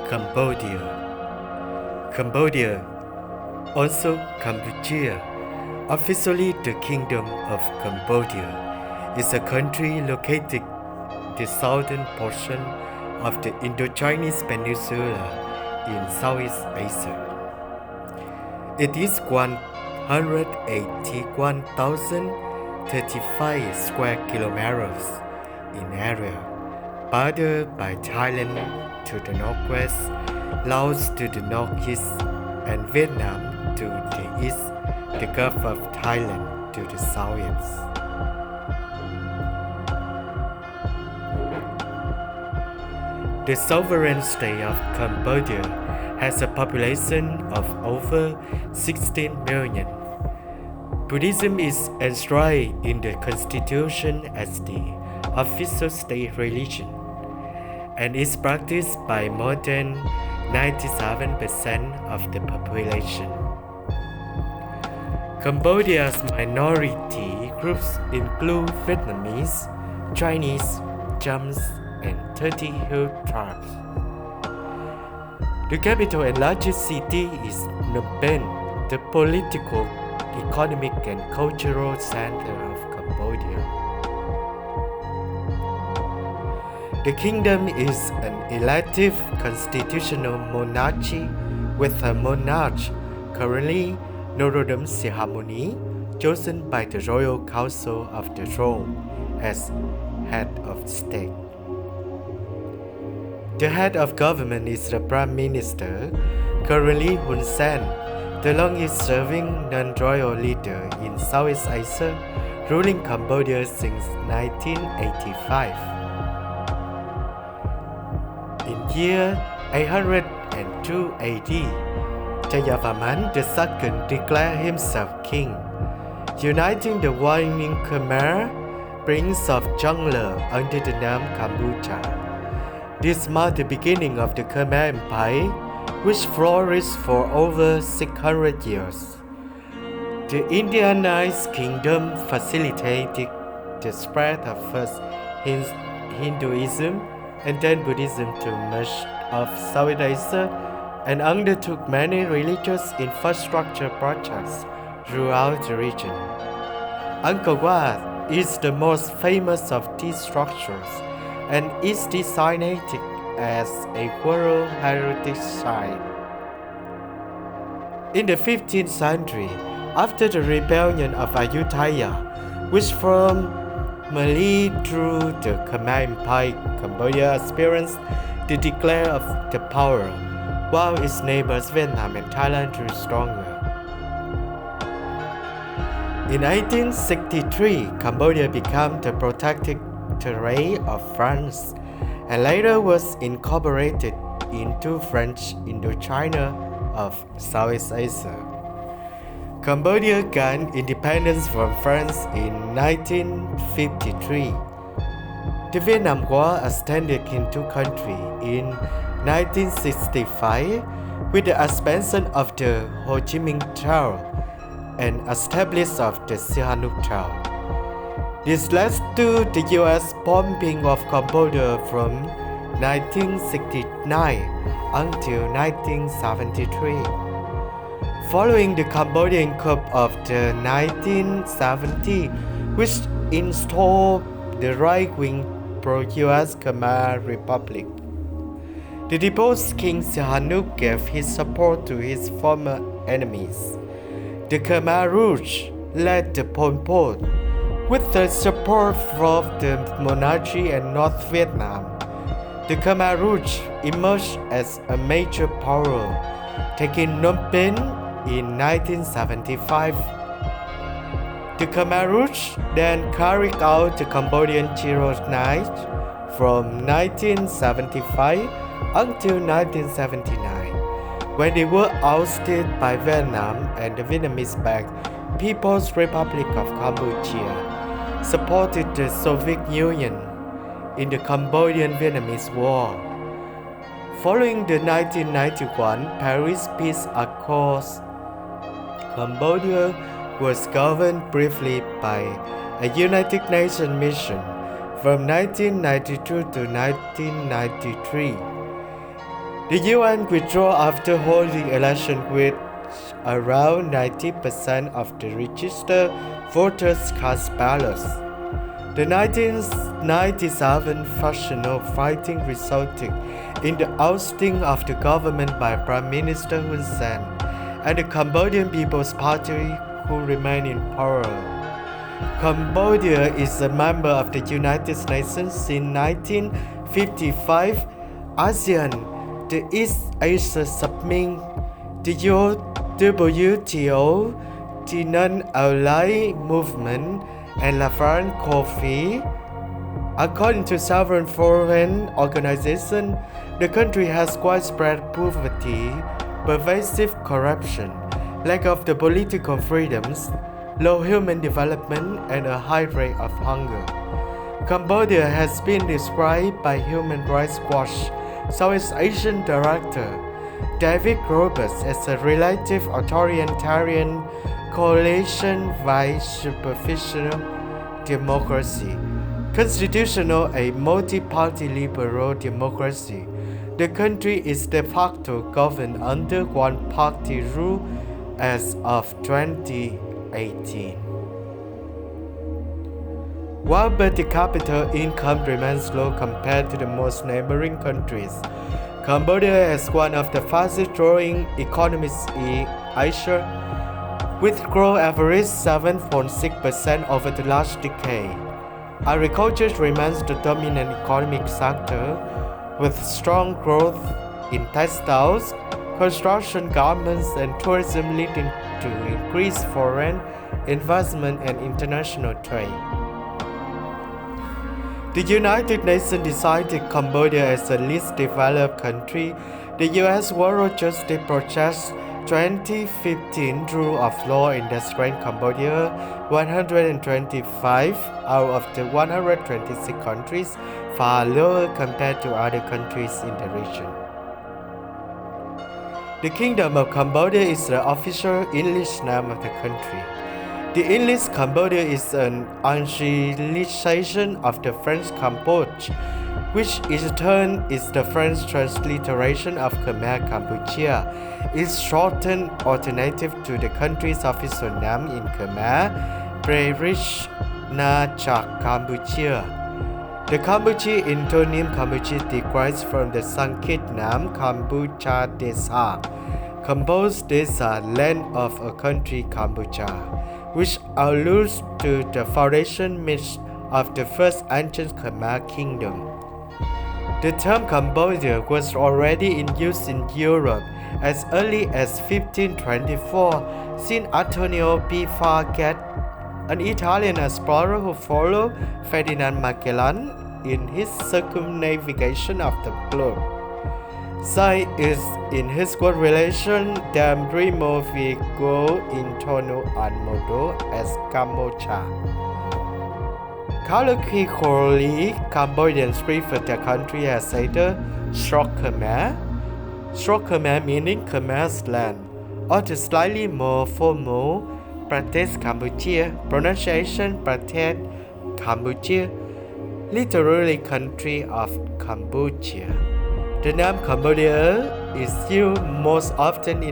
Cambodia. Cambodia, also Cambodia, officially the Kingdom of Cambodia, is a country located the southern portion of the Indo-Chinese Peninsula in Southeast Asia. It is 181,035 square kilometers in area, bordered by Thailand to the northwest, Laos to the northeast, and Vietnam to the east, the Gulf of Thailand to the southeast. The sovereign state of Cambodia has a population of over 16 million. Buddhism is enshrined in the constitution as the official state religion and is practiced by more than 97% of the population. Cambodia's minority groups include Vietnamese, Chinese, Chams, and 30 hill tribes. The capital and largest city is Phnom Penh, the political, economic, and cultural center of Cambodia. The kingdom is an elective constitutional monarchy with a monarch, currently Norodom Sihamoni, chosen by the Royal Council of the Throne as head of state. The head of government is the Prime Minister, currently Hun Sen, the longest-serving non-royal leader in Southeast Asia, ruling Cambodia since 1985. In year 802 AD, Jayavarman II declared himself king, uniting the waning Khmer prince of Jonglei under the name Kampuchea. This marked the beginning of the Khmer Empire, which flourished for over 600 years. The Indianized kingdom facilitated the spread of first Hinduism and then Buddhism to much of South Asia and undertook many religious infrastructure projects throughout the region. Angkor Wat is the most famous of these structures and is designated as a World Heritage Site. In the 15th century, after the rebellion of Ayutthaya, which formed Mali through the Khmer Empire, Cambodia experienced the decline of the power, while its neighbors Vietnam and Thailand grew stronger. In 1863, Cambodia became the protectorate of France and later was incorporated into French Indochina of Southeast Asia. Cambodia gained independence from France in 1953. The Vietnam War extended into country in 1965 with the expansion of the Ho Chi Minh Trail and establishment of the Sihanouk Trail. This led to the U.S. bombing of Cambodia from 1969 until 1973. Following the Cambodian coup of the 1970, which installed the right-wing pro-US Khmer Republic, the deposed King Sihanouk gave his support to his former enemies. The Khmer Rouge led the Pol Pot, with the support from the monarchy and North Vietnam. The Khmer Rouge emerged as a major power, taking Phnom Penh in 1975. The Khmer Rouge then carried out the Cambodian genocide from 1975 until 1979, when they were ousted by Vietnam and the Vietnamese-backed People's Republic of Cambodia supported the Soviet Union in the Cambodian-Vietnamese War. Following the 1991 Paris Peace Accords, Cambodia was governed briefly by a United Nations mission from 1992 to 1993. The UN withdrew after holding election with around 90% of the registered voters cast ballots. The 1997 factional fighting resulted in the ousting of the government by Prime Minister Hun Sen and the Cambodian People's Party, who remain in power. Cambodia is a member of the United Nations since 1955, ASEAN, the East Asia Summit, the WTO, the Non-Aligned Movement, and Laverne Coffee. According to several foreign organizations, the country has widespread poverty, pervasive corruption, lack of the political freedoms, low human development, and a high rate of hunger. Cambodia has been described by Human Rights Watch Southeast Asian Director David Roberts as a relative authoritarian coalition by superficial democracy, constitutional a multi-party liberal democracy. The country is de facto governed under one-party rule as of 2018. While per capita income remains low compared to the most neighboring countries, Cambodia is one of the fastest growing economies in Asia, with growth average 7.6% over the last decade. Agriculture remains the dominant economic sector, with strong growth in textiles, construction, garments, and tourism leading to increased foreign investment and international trade. The United Nations decided Cambodia as the least developed country. The U.S. World Justice Project's 2015 Rule of Law Index ranked Cambodia 125 out of the 126 countries, far lower compared to other countries in the region. The Kingdom of Cambodia is the official English name of the country. The English Cambodia is an anglicization of the French Cambodge, which in turn is the French transliteration of Khmer Cambodia. It's shortened alternative to the country's official name in Khmer, Prerish Na Chak Cambodia. The Cambodia entonym Cambodia derives from the Sanskrit name Kambucha Desa, composed Desa, land of a country Cambodia, which alludes to the foundation myth of the first ancient Khmer kingdom. The term Cambodia was already in use in Europe as early as 1524, since Antonio P. Farquhar, an Italian explorer who followed Ferdinand Magellan in his circumnavigation of the globe. Sai is in his good relation Dam Rimo Vigo in Tono and Modo as Cambodia. Colloquially, Cambodians refer to the country as either Srok Khmer meaning Khmer's land, or the slightly more formal Pradesh Cambodia, pronunciation Pradesh Cambodia, literally country of Cambodia. The name Cambodia is used most often in